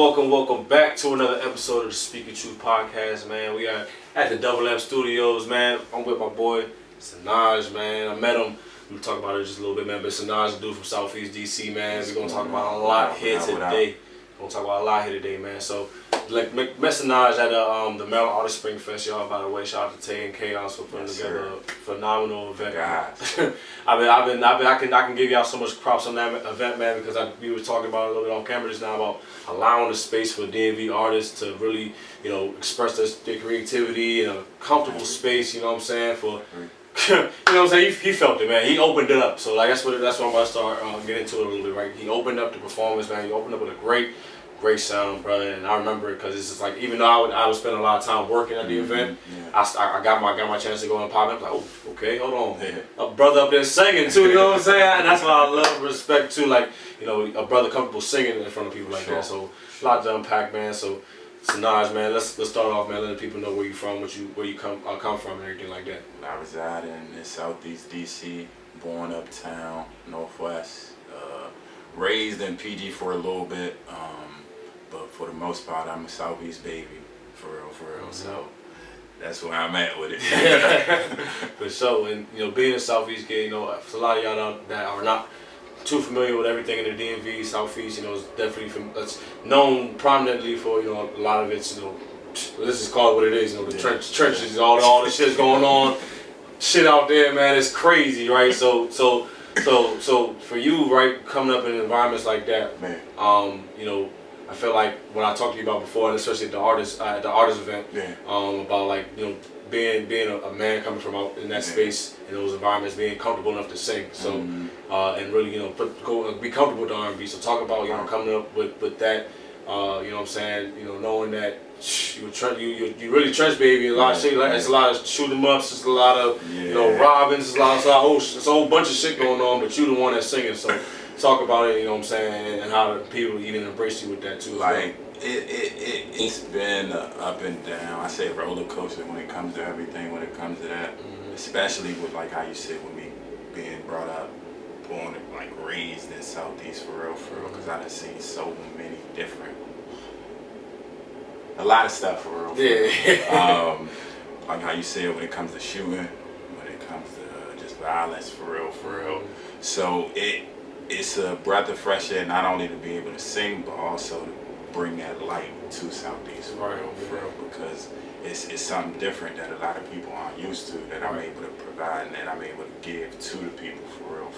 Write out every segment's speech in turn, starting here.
welcome back to another episode of the Speaking Truth podcast, man. We are at the Double M Studios, man. I'm with my boy, Sanoj, man. I met him. We'll talk about it just a little bit, man. But Sanoj, a dude from Southeast DC, man. We're going to talk about a lot here today. Man. So, like, met Sanoj at the Maryland Artist Spring Fest, y'all, by the way. Shout out to Tay and Chaos for putting together a phenomenal event. I can give y'all so much props on that event, man, because we were talking about a little bit on camera just now about allowing the space for DMV artists to really, express their creativity in a comfortable space, you know what I'm saying, for you know what I'm saying? He felt it, man. He opened it up. So like that's what I'm about to start getting into it a little bit, right? He opened up the performance, man. He opened up with a great sound, brother. And I remember it because it's just like, even though I would spend a lot of time working at the event, I got my chance to go and pop in. I was like, oh, okay, hold on. A brother up there singing too, you know what I'm saying? And that's why I love and respect too, like, a brother comfortable singing in front of people like that. So a lot to unpack, man. So Sanoj, man, let's start off, man. Letting people know where you from, where you come from, and everything like that. I reside in Southeast DC, born uptown, Northwest, raised in PG for a little bit, but for the most part, I'm a Southeast baby, for real. Mm-hmm. So that's where I'm at with it. For sure, and being a Southeast kid, for a lot of y'all that are not too familiar with everything in the DMV, Southeast, is definitely it's known prominently for, a lot of it's, let's just call it what it is, the trenches, all the shit's going on, shit out there, man, it's crazy, right? So for you, right, coming up in environments like that, man, I feel like what I talked to you about before, and especially at the artist event, about like, being a man coming from out in that space, in those environments, being comfortable enough to sing, so and really be comfortable with the R&B. So talk about coming up with that, you know what I'm saying, knowing that you really trench baby, a lot of shit, like, it's a lot of shoot 'em ups, it's a lot of Robins, it's a whole bunch of shit going on, but you the one that's singing. So talk about it, you know what I'm saying, and how people even embrace you with that too. Like it's been up and down. I say roller coaster when it comes to everything. When it comes to that, especially with like how you said with me being brought up, born like raised in Southeast for real, because I done seen so many different, a lot of stuff for real. Like how you said when it comes to shooting, when it comes to just violence for real. So it's a breath of fresh air, not only to be able to sing, but also to bring that light to Southeast for real, because it's something different that a lot of people aren't used to, that I'm able to provide and that I'm able to give to the people for real.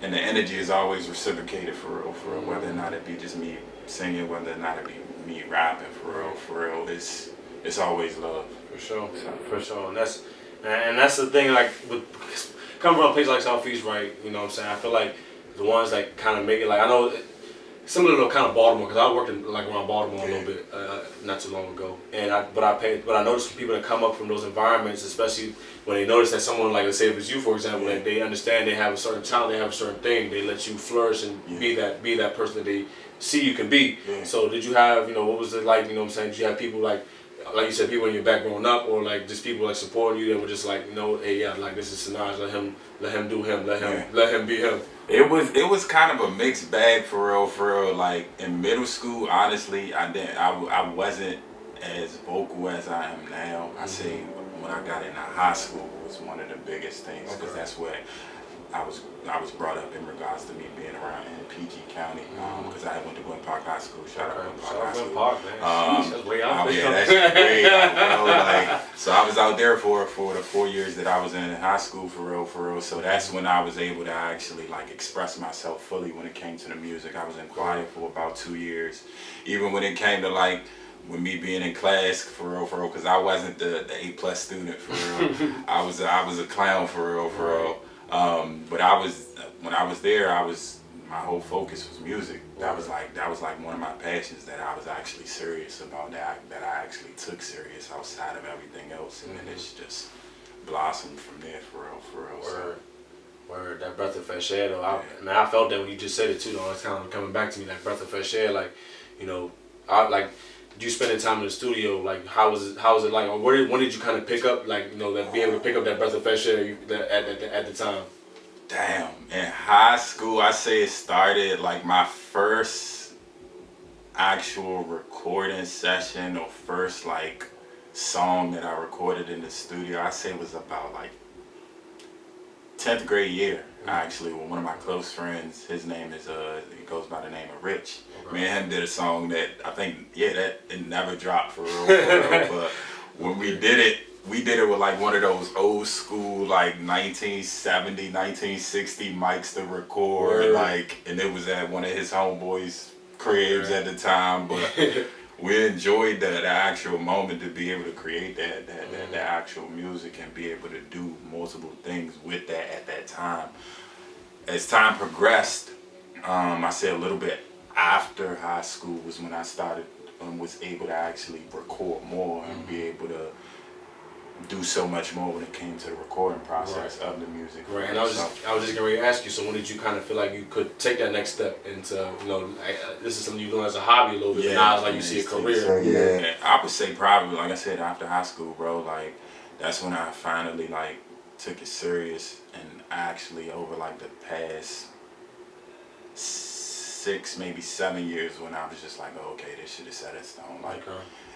And the energy is always reciprocated for real, whether or not it be just me singing, whether or not it be me rapping for real. It's always love. For sure. And that's the thing, like, with coming from a place like Southeast, right, you know what I'm saying, I feel like the ones that kind of make it, like, I know similar to kind of Baltimore, because I worked in like around Baltimore a little bit not too long ago, but I noticed from people that come up from those environments, especially when they notice that someone, like, let's say if it's you, for example, that they understand they have a certain talent, they have a certain thing, they let you flourish and be that person that they see you can be. So did you have, what was it like, you know what I'm saying, did you have people like you said, people in your back growing up, or like just people like supporting you that were just like, hey, like, this is Sanoj, let him do him, let him be him. It was kind of a mixed bag for real. Like in middle school, honestly, I wasn't as vocal as I am now. I say when I got into high school was one of the biggest things, because that's where I was brought up in regards to me being around in PG County, because I went to Glen Park High School. Shout out Glen Park High School. Glen Park, man. That's way out there. That's way out, like, so I was out there for the 4 years that I was in high school for real. So that's when I was able to actually like express myself fully when it came to the music. I was in choir for about 2 years. Even when it came to like with me being in class for real, because I wasn't the A+ student for real. I was a clown for real. But when I was there, my whole focus was music. That was like one of my passions that I was actually serious about, that I actually took serious outside of everything else, and then it's just blossomed from there for real. Word, that breath of fresh air though. I felt that when you just said it too, though. It's kind of coming back to me, like breath of fresh air. Like, you spending time in the studio, like how was it like, or when did you kind of pick up, like, that be able to pick up that breath of fresh air at the time? Damn, in high school, I say it started like my first actual recording session or first like song that I recorded in the studio, I say was about like 10th grade year, actually, with one of my close friends. His name is he goes by the name of Rich. Okay. Me and him did a song that I think that it never dropped for real, but when we did it with like one of those old school like 1970, 1960 mics to record. Word. Like, and it was at one of his homeboys' cribs at the time, but we enjoyed the actual moment to be able to create that actual music and be able to do multiple things with that at that time. As time progressed, I say a little bit after high school was when I started was able to actually record more and be able to do so much more when it came to the recording process of the music. Right, and I was just getting ready to ask you. So when did you kind of feel like you could take that next step into, this is something you doing as a hobby a little bit, but now it's like you see a career. Yeah, I would say probably, like I said, after high school, bro. Like that's when I finally like took it serious, and actually over like the past 6, maybe 7 years, when I was just like, oh, okay, this shit is set in stone. Like.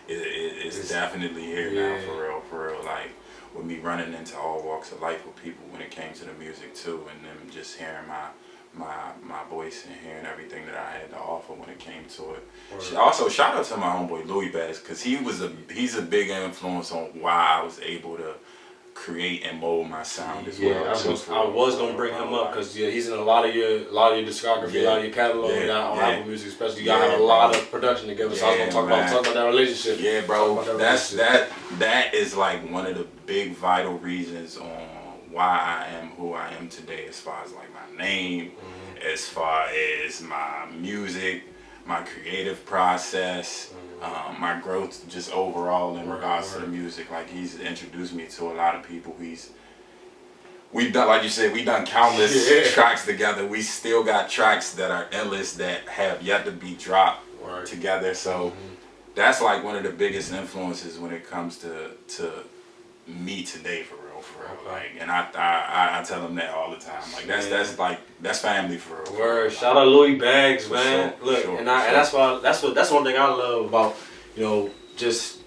It's definitely here now, for real. Like with me running into all walks of life with people when it came to the music too, and them just hearing my voice and hearing everything that I had to offer when it came to it. Also, shout out to my homeboy Louis Bass, because he's a big influence on why I was able to create and mold my sound as well. I was gonna bring him up because he's in a lot of your discography, a lot of your catalog, on Apple Music, especially. Y'all have a lot of production together. So I was gonna talk about that relationship. Yeah, bro. That is like one of the big vital reasons on why I am who I am today, as far as like my name, as far as my music, my creative process. My growth just overall in regards to the music. Like he's introduced me to a lot of people. We've done, like you said, we've done countless tracks together. We still got tracks that are endless that have yet to be dropped together. So that's like one of the biggest influences when it comes to me today, for real. Like, and I tell them that all the time. Like that's family for real. Word. Shout out Louis Bags, man. And that's one thing I love about, just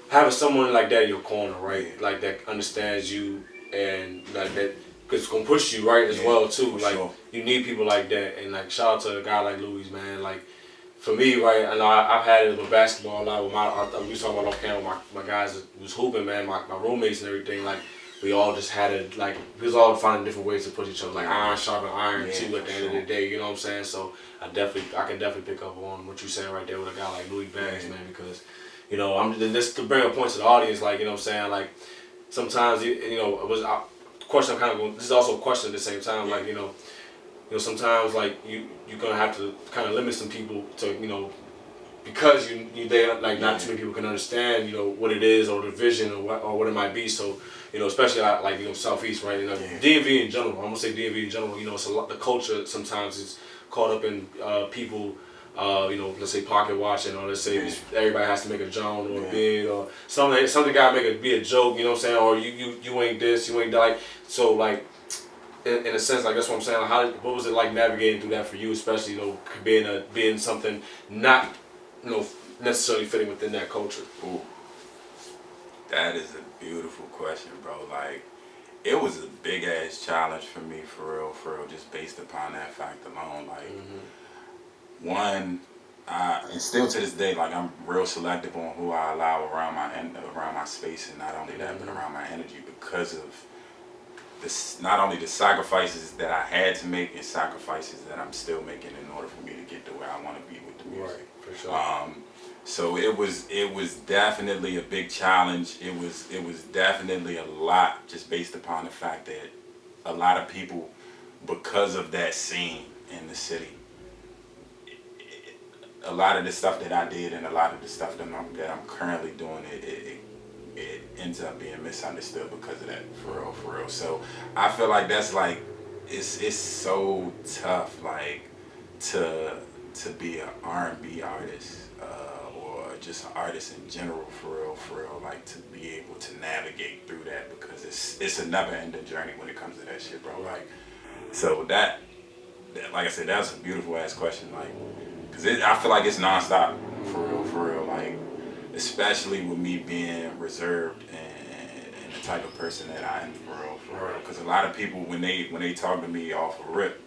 having someone like that in your corner, right? Like that understands you and like that, because it's gonna push you right as well too. Like you need people like that, and like shout out to a guy like Louis, man. Like for me, right? I know I've had it with basketball a lot. With we was talking about off camera. My guys that was hooping, man. My roommates and everything. Like we all just had it. Like we was all finding different ways to push each other. Like iron sharpen iron too. At the end of the day, you know what I'm saying? So I can definitely pick up on what you're saying right there with a guy like Louis Bags, man. Because I'm just to bring a point to the audience. Like what I'm saying. Like sometimes it was a question. I'm kind of going. This is also a question at the same time. Like sometimes like you're gonna have to kind of limit some people to because they like not too many people can understand what it is or the vision or what it might be. So especially like Southeast, right? DMV in general. I'm gonna say DMV in general. It's a lot. The culture sometimes is caught up in people. Let's say pocket watching, or let's say everybody has to make a joke or a bid or something gotta be a joke. You know what I'm saying? Or you ain't this, you ain't that. Like so like. In a sense, like that's what I'm saying. Like, what was it like navigating through that for you, especially being something not necessarily fitting within that culture? Ooh, that is a beautiful question, bro. Like it was a big ass challenge for me, for real, just based upon that fact alone. Like one, and still to this day, like I'm real selective on who I allow around my space, and not only that, but around my energy, because of not only the sacrifices that I had to make, and sacrifices that I'm still making in order for me to get to where I want to be with the music. Right, for sure. So it was definitely a big challenge. It was definitely a lot, just based upon the fact that a lot of people, because of that scene in the city, a lot of the stuff that I did and a lot of the stuff that I'm currently doing, it ends up being misunderstood because of that, for real. So I feel like that's like it's so tough, like to be an R&B artist or just an artist in general, for real, like to be able to navigate through that, because it's a never-ending journey when it comes to that shit, bro. Like so that like I said, that's a beautiful ass question, like. Cause I feel like it's nonstop, for real. Like, especially with me being reserved and the type of person that I am, for real. Cause a lot of people when they talk to me off a rip,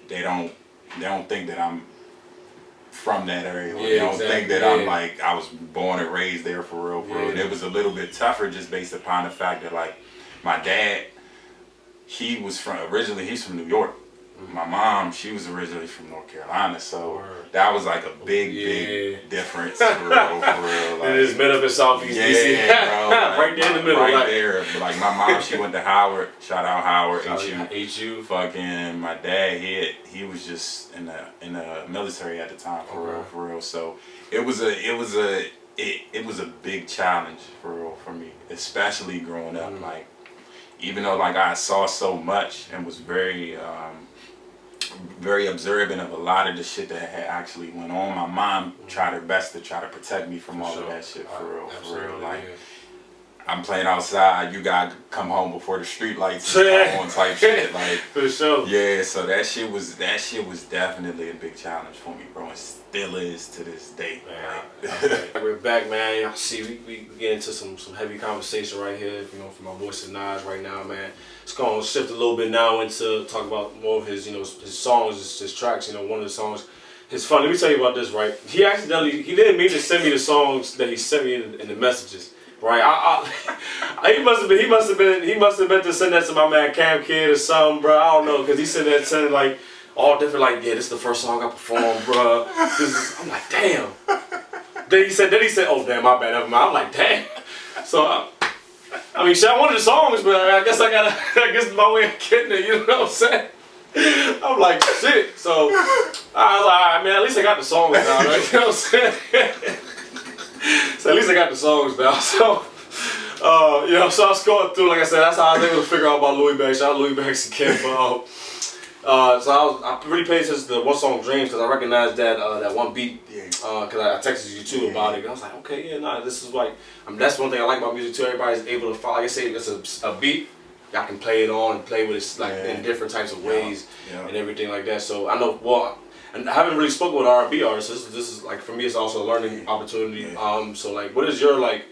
they don't think that I'm from that area. They don't think that I'm like I was born and raised there, for real. And it was a little bit tougher just based upon the fact that like my dad, he's from New York. My mom, she was originally from North Carolina, so that was like a big difference, for real. Like, it is met up in Southeast DC. Bro, like, right there in the middle. Right there. But like my mom, she went to Howard. Shout out Howard. HU. Fucking my dad, he was just in the military at the time, for real. So it was a big challenge, for real, for me, especially growing up. Like, even though like I saw so much and was very observant of a lot of the shit that had actually went on, my mom tried her best to try to protect me from all of that shit, for real. Like, I'm playing outside, you gotta come home before the street lights come on, type shit. Like, for sure. Yeah, so that shit was definitely a big challenge for me, bro. It still is to this day. Like, we're back, man. Y'all see, we get into some heavy conversation right here. You know, from my boy Sanoj right now, man. It's gonna shift a little bit now into talk about more of his, his songs, his tracks. One of the songs. It's fun. Let me tell you about this, right? He didn't mean to send me the songs that he sent me in the messages. Right, he must have been to send that to my man Cam Kid or something, bro. I don't know, cause he sent like all different, like, yeah, this is the first song I performed, bro. I'm like, damn. Then he said, oh damn, my bad, never mind. I'm like, damn. So I mean, shit, I wanted the songs, but I guess my way of getting it. You know what I'm saying? I'm like, shit. So I was like, all right, man, at least I got the songs now, right? You know what I'm saying? So at least I got the songs now. So, so I was going through, like I said, that's how I was able to figure out about Louis Banks. Shout out Louis Banks and Kim. So I really paid attention to the one song Dreams, because I recognized that one beat, because I texted you too about it. And I was like, okay, yeah, nah, this is like, that's one thing I like about music too. Everybody's able to follow. Like I say, it's a beat. Y'all can play it on and play with it like in different types of ways and everything like that. So I know, well, and I haven't really spoken with R&B artists. This is like, for me, it's also a learning opportunity. So like, what is your like,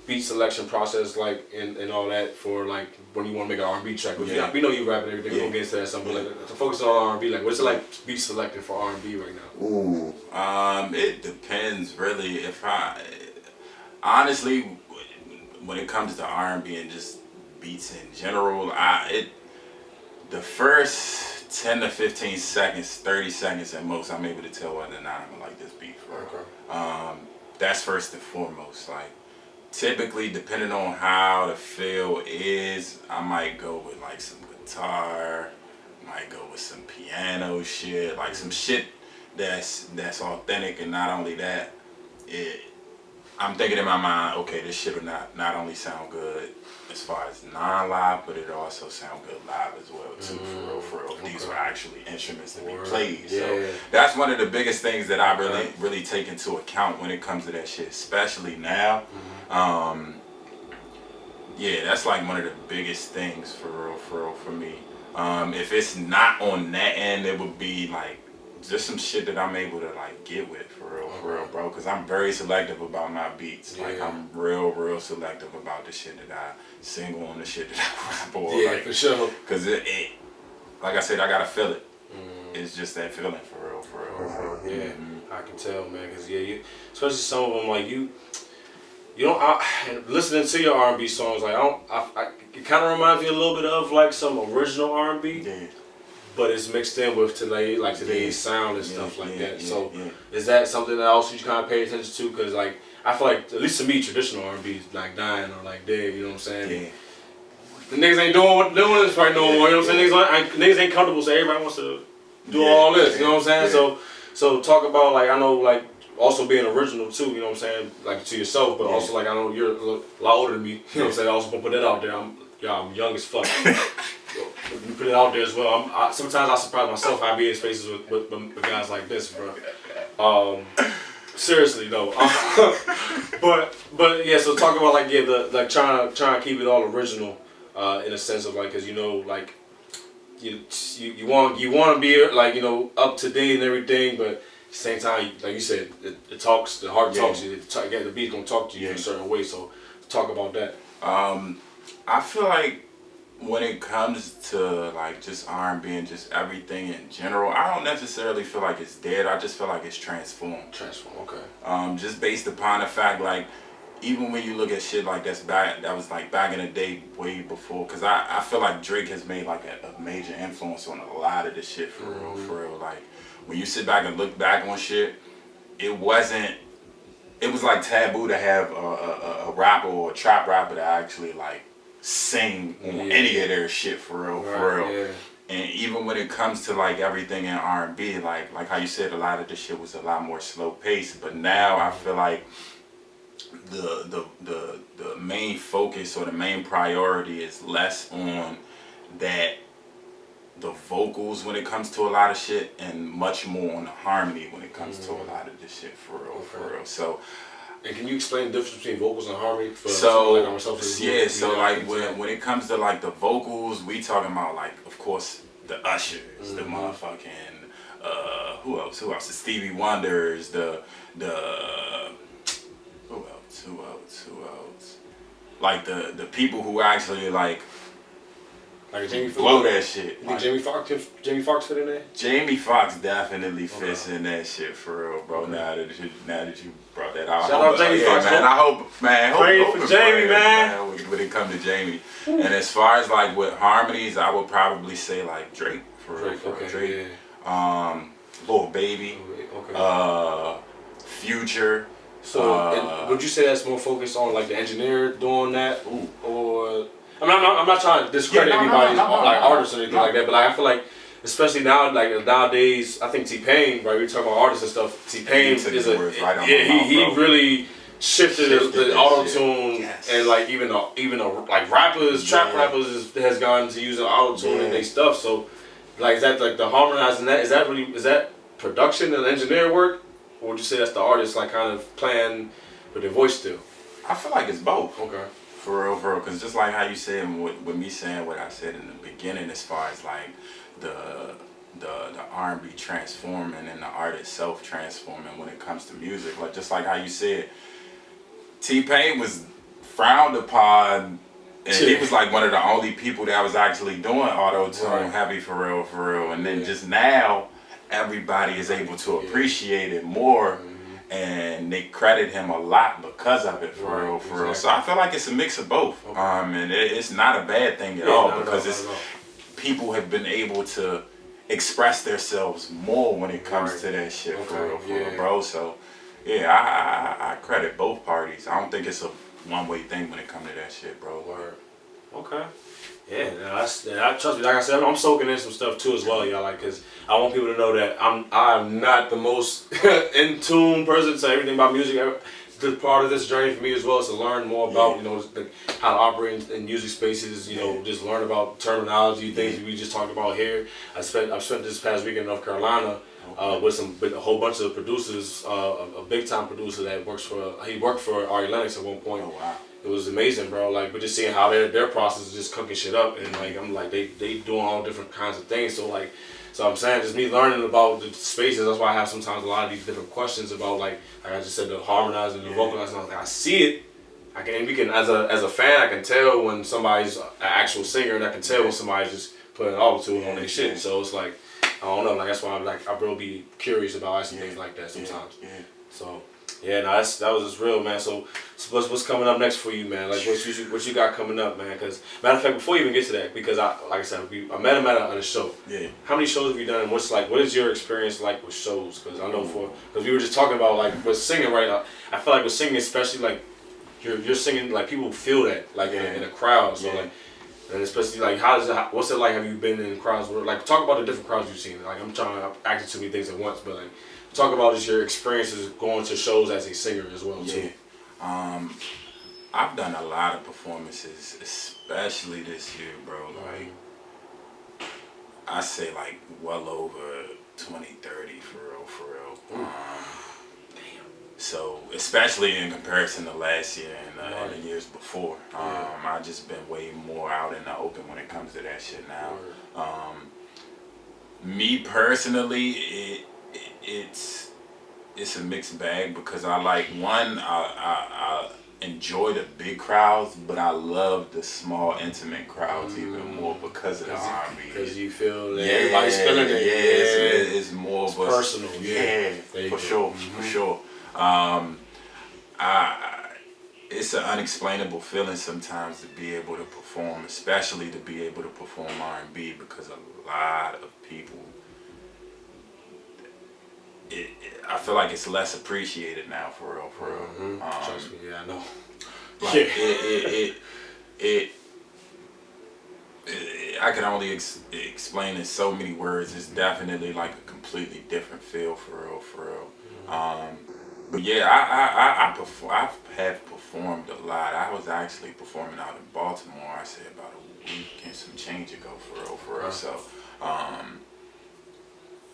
beat selection process like and all that for like when you want to make an R&B track? We know you rap and everything. We'll get into that something. But like, to focus on R&B, like what's it like beat selecting for R&B right now? Ooh, it depends really. If honestly, when it comes to R&B and just beats in general, the first 10 to 15 seconds, 30 seconds at most, I'm able to tell whether or not I'm gonna like this beat. That's first and foremost. Like, typically, depending on how the feel is, I might go with like some guitar, might go with some piano shit, like some shit that's authentic. And not only that, I'm thinking in my mind, okay, this shit will not only sound good as far as non-live, but it also sound good live as well too, for real. These are actually instruments to be played. So that's one of the biggest things that I really take into account when it comes to that shit, especially now. That's like one of the biggest things for real for me. If it's not on that end, it would be like just some shit that I'm able to like get with for real, bro. Cause I'm very selective about my beats. Like I'm real selective about the shit that I single on, the shit that I rap on. Like, for sure. Cause it, like I said, I gotta feel it. It's just that feeling for real. Yeah, I can tell, man. Cause especially some of them, like you don't. And listening to your R&B songs, like it kind of reminds me a little bit of like some original R&B. Yeah. But it's mixed in with today's sound and stuff like that. So is that something that also you kind of pay attention to? Because like I feel like, at least to me, traditional R&B is like dying or like dead. You know what I'm saying? The niggas ain't doing this right no more. You know what I'm saying? Niggas ain't comfortable, so everybody wants to do all this. You know what I'm saying? So talk about like, I know like also being original too. You know what I'm saying? Like to yourself, but also like I know you're a lot older than me. You know what I'm saying? I also gonna put that out there. I'm young as fuck. You put it out there as well. Sometimes I surprise myself how I be in spaces with guys like this, bro. Seriously though. But yeah. So talk about like trying to keep it all original, in a sense of like, cause like you want to be like up to date and everything, but Same time, like you said, it talks. The heart talks to you. The beat's gonna talk to you in a certain way. So talk about that. I feel like when it comes to like just R&B and just everything in general, I don't necessarily feel like it's dead. I just feel like it's transformed. Okay. Just based upon the fact, like, even when you look at shit like that was like back in the day, way before. Cause I feel like Drake has made like a major influence on a lot of this shit for real. Like when you sit back and look back on shit, it was like taboo to have a rapper or a trap rapper to actually like sing on any of their shit for real. Yeah. And even when it comes to like everything in R&B, like how you said, a lot of this shit was a lot more slow paced. But now I feel like the main focus or the main priority is less on that the vocals when it comes to a lot of shit, and much more on the harmony when it comes to a lot of this shit for real. So. And can you explain the difference between vocals and harmony for so like myself? So like when it comes to like the vocals, we talking about like, of course, the Ushers, the motherfucking who else? The Stevie Wonders, the who else? Like the people who actually like Jamie blow that shit. You think Jamie Foxx fit in there? Jamie Foxx definitely fits in that shit for real, bro. Okay. Now that you brought that out. Shout out Jamie Foxx, man. I hope for Jamie, man. When it comes to Jamie. And as far as like with harmonies, I would probably say like Drake for real. Drake. Yeah. Lil Baby. Okay. Future. So would you say that's more focused on like the engineer doing that, or? I mean, I'm not trying to discredit anybody's artists or anything like that, but like, I feel like, especially now, like nowadays, I think T-Pain, right? We talk about artists and stuff. T-Pain is he really shifted the auto tune, and like even like rappers, trap rappers has gone to using auto tune in their stuff. So, like, is that like the harmonizing that? Is that production and engineer work, or would you say that's the artist like kind of playing with their voice still? I feel like it's both. Okay. For real, because just like how you said, with me saying what I said in the beginning, as far as like the R&B transforming and the art itself transforming when it comes to music, like just like how you said, T-Pain was frowned upon, and he was like one of the only people that was actually doing auto-tune heavy for real, and then just now everybody is able to appreciate it more. And they credit him a lot because of it, for real. So I feel like it's a mix of both. And it's not a bad thing at all, because people have been able to express themselves more when it comes to that shit, for real, bro. So yeah, I credit both parties. I don't think it's a one-way thing when it comes to that shit, bro. Okay. Yeah, trust me. Like I said, I'm soaking in some stuff too as well, y'all. Like, cause I want people to know that I'm not the most in tune person to everything about music. The part of this journey for me as well is to learn more about how to operate in music spaces. Just learn about terminology, things we just talked about here. I've spent this past week in North Carolina with a whole bunch of producers. A big time producer that worked for Ari Lennox at one point. Oh wow. It was amazing, bro. Like, but just seeing how their process is just cooking shit up, and like I'm like they doing all different kinds of things. So I'm saying, just me learning about the spaces. That's why I have sometimes a lot of these different questions about like I just said, the harmonizing, the vocalizing. I see it. We can as a fan, I can tell when somebody's an actual singer, and I can tell when somebody's just putting auto-tune on their shit. So it's like I don't know. Like that's why I will be curious about asking things like that sometimes. So. Yeah, no, that was just real, man. So what's coming up next for you, man? Like, what you got coming up, man? Because matter of fact, before you even get to that, because I met him at a show. Yeah. How many shows have you done? And what is your experience like with shows? Because I know because we were just talking about like with singing right now. I feel like with singing, especially like you're singing, like people feel that like in a crowd. So like. And especially like, what's it like? Have you been in crowds where, like, talk about the different crowds you've seen? Like, I'm trying to act too many things at once, but like, talk about just your experiences going to shows as a singer as well too. I've done a lot of performances, especially this year, bro. Like, I say like well over 20, 30 for real. So, especially in comparison to last year and the years before, I just been way more out in the open when it comes to that shit now. Me personally, it's it's a mixed bag because I like one. I enjoy the big crowds, but I love the small, intimate crowds even more because of the R&B. Because you feel that everybody's feeling it. Yeah, it's more it's of a personal. for sure, for sure. It's an unexplainable feeling sometimes to be able to perform, especially to be able to perform R&B because a lot of people. I feel like it's less appreciated now, for real, for real. Trust me, I know. Like it I can only explain in so many words. It's definitely like a completely different feel, for real, for real. But yeah, I have performed a lot. I was actually performing out in Baltimore. I said about a week and some change ago, for real, for real. So,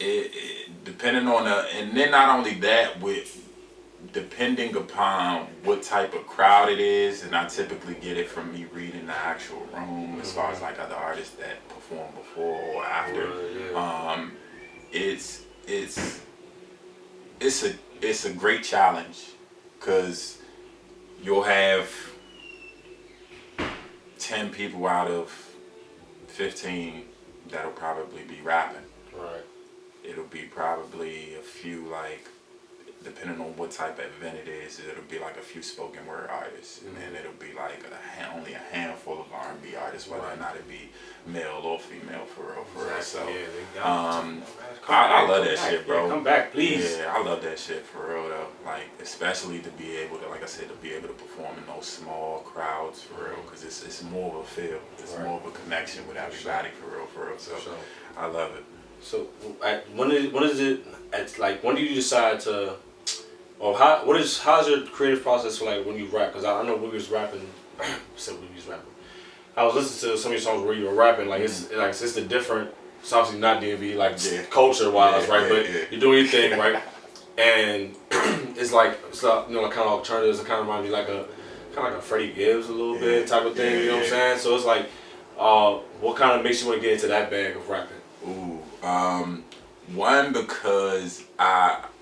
it depending on and then not only that, with depending upon what type of crowd it is, and I typically get it from me reading the actual room as far as like other artists that perform before or after. It's a great challenge because you'll have 10 people out of 15 that'll probably be rapping. Right. It'll be probably a few, like, depending on what type of event it is, it'll be like a few spoken word artists, and then it'll be like only a handful of R&B artists, whether or not it be male or female, for real, for real. So, I love that shit, bro. Yeah, come back, please. Yeah, I love that shit, for real, though. Like, especially to be able to, like I said, to be able to perform in those small crowds, for real, because it's more of a feel. It's more of a connection with everybody, for real, for real. So, I love it. So, when is it? It's like, when do you decide to? Or how's your creative process for, like, when you rap? Because I know we was rapping. I was listening to some of your songs where you were rapping. Like it's the different. It's obviously not DMV like culture wise, right? But you're doing your thing, right? And it's like kind of alternatives. It kind of reminds me like a Freddie Gibbs a little bit type of thing. You know what I'm saying? So it's like, what kind of makes you want to get into that bag of rapping? One, because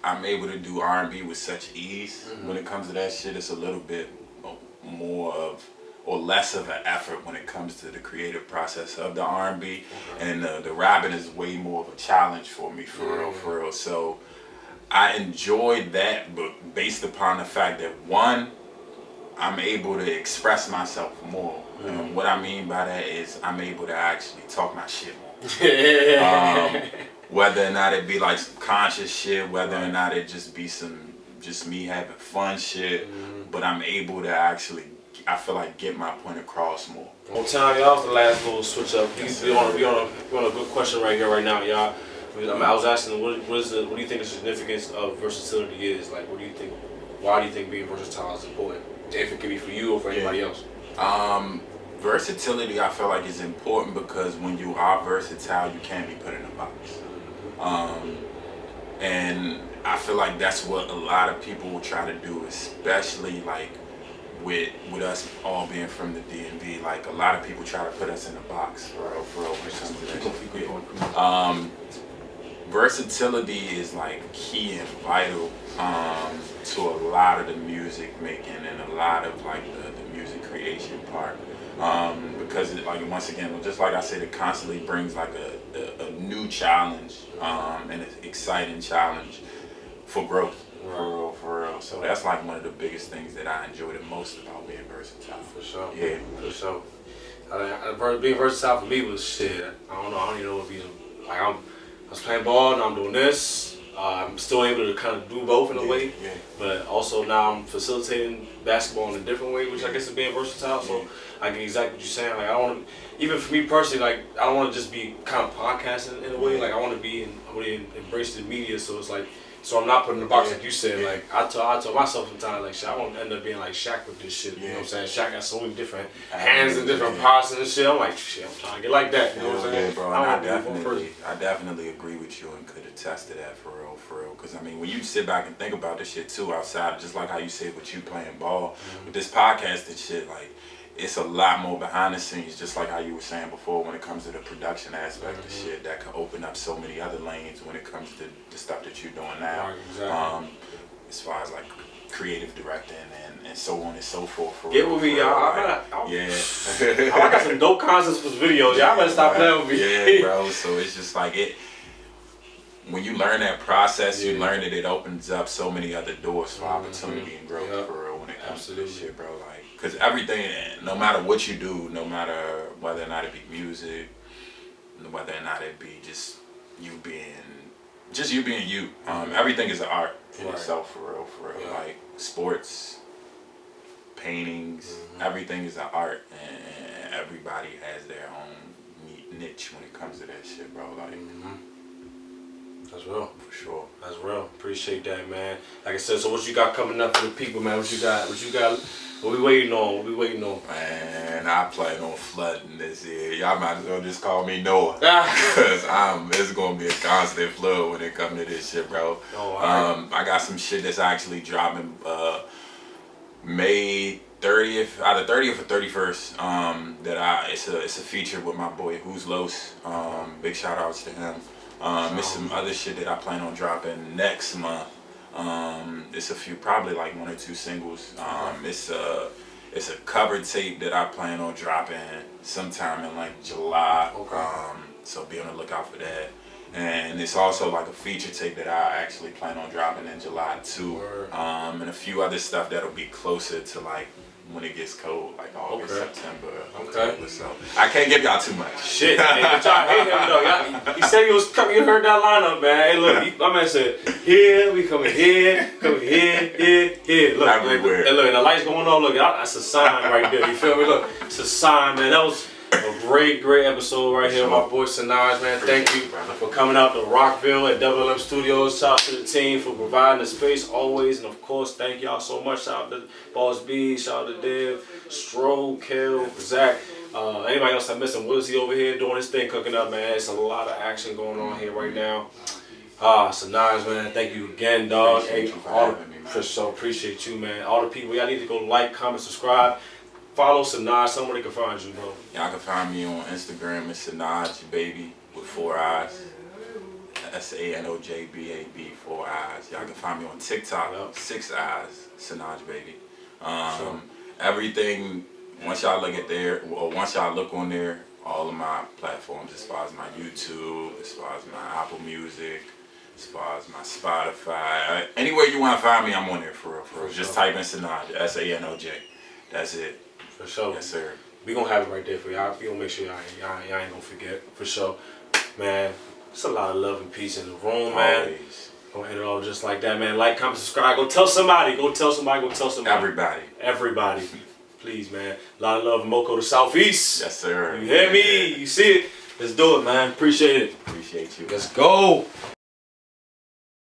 I'm able to do R&B with such ease. When it comes to that shit, it's a little bit more of or less of an effort when it comes to the creative process of the R&B, and the rapping is way more of a challenge for me, for real, for real. So I enjoyed that, but based upon the fact that one, I'm able to express myself more. And what I mean by that is I'm able to actually talk my shit more. Whether or not it be like some conscious shit, whether or not it just be just me having fun shit, but I'm able to actually, I feel like, get my point across more. On time, y'all, the last little switch up. We on a good question right here, right now, y'all. I was asking, what do you think the significance of versatility is? Like, what do you think? Why do you think being versatile is important? If it can be for you or for anybody else. Versatility, I feel like, is important because when you are versatile, you can't be put in a box. And I feel like that's what a lot of people will try to do, especially like with us all being from the DMV. Like, a lot of people try to put us in a box, for real. Versatility is like key and vital to a lot of the music making and a lot of like the music creation part. Because it, like, once again, just like I said, it constantly brings like a new challenge and an exciting challenge for growth, for real. So that's like one of the biggest things that I enjoy the most about being versatile. For sure. Yeah. For sure. Being versatile for me was shit. I don't even know if I was playing ball and I'm doing this. I'm still able to kind of do both in a way, but also now I'm facilitating basketball in a different way, which I guess is being versatile. So I get exactly what you're saying. Like, I don't want to, even for me personally, like, I don't want to just be kind of podcasting in a way. Like, I want to embrace the media. So it's like, so I'm not put in the box like you said. Like, I tell myself sometimes, like, shit, I want to end up being like Shaq with this shit. You know what I'm saying? Shaq got so many different hands and different parts and shit. I'm like, shit, I'm trying to get like that. You know what I'm saying? Bro, I definitely agree with you and could attest to that, for real. Because I mean, when you sit back and think about this shit too, outside, just like how you said with you playing ball, with this podcast and shit, like, it's a lot more behind the scenes, just like how you were saying before, when it comes to the production aspect of shit that can open up so many other lanes when it comes to the stuff that you're doing now. Right, exactly. As far as like creative directing and so on and so forth. Get with me, y'all. Yeah. I got some dope concepts for videos. Y'all better stop playing with me. Yeah, bro. So it's just like when you learn that process, you learn that it opens up so many other doors for opportunity and growth for real when it comes to this shit, bro. Like, cause everything, no matter what you do, no matter whether or not it be music, whether or not it be just you being you. Everything is an art in itself, for real. Yeah. Like sports, paintings, everything is an art, and everybody has their own niche when it comes to that shit, bro. Like, that's real. For sure. That's real. Appreciate that, man. Like I said, so what you got coming up for the people, man? What you got? What we waiting on? Man, I plan on flooding this year. Y'all might as well just call me Noah. Because it's going to be a constant flood when it comes to this shit, bro. I got some shit that's actually dropping May 30th, either 30th or 31st. It's a feature with my boy Who's Los. Big shout outs to him. It's some other shit that I plan on dropping next month. It's a few, probably like 1 or 2 singles. It's a cover tape that I plan on dropping sometime in like July. So be on the lookout for that. And it's also like a feature tape that I actually plan on dropping in July too. And a few other stuff that'll be closer to like when it gets cold, like August, September, October. So I can't give y'all too much. Shit, hey, but y'all hate him though. Y'all, he said he was coming. You heard that lineup, man. Hey, look, my man said, here we coming here. Look, everywhere. Look, and the lights going on. Look, that's a sign right there. You feel me? Look, it's a sign, man. That was a great episode right here, my boy Sanoj, man. Thank you for coming out to Rockville at WLM Studios. Shout out to the team for providing the space always, and of course, thank y'all so much. Shout out to Boss B, shout out to Dev, Stroh, Kel, Zach. Anybody else I'm missing? What is he over here doing his thing, cooking up, man? It's a lot of action going on here right now. Sanoj, man, thank you again, dog. Appreciate you for having me, man. For sure, appreciate you, man. All the people, y'all need to go like, comment, subscribe. Follow Sanoj, somewhere they can find you, bro. Y'all can find me on Instagram, it's Sanoj Baby with 4 eyes. SANOJBAB, 4 eyes. Y'all can find me on TikTok, 6 eyes, Sanoj Baby. Everything, once y'all look on there, all of my platforms, as far as my YouTube, as far as my Apple Music, as far as my Spotify, anywhere you want to find me, I'm on there for real. Just type in Sanoj, SANOJ. That's it. For sure. Yes, sir. We gonna have it right there for y'all. We gonna make sure y'all ain't gonna forget. For sure. Man, it's a lot of love and peace in the room, man. Always. Gonna end it all just like that, man. Like, comment, subscribe. Go tell somebody. Everybody. Please, man. A lot of love from Moco to Southeast. Yes, sir. You hear me? You see it? Let's do it, man. Appreciate it. Appreciate you. Let's go.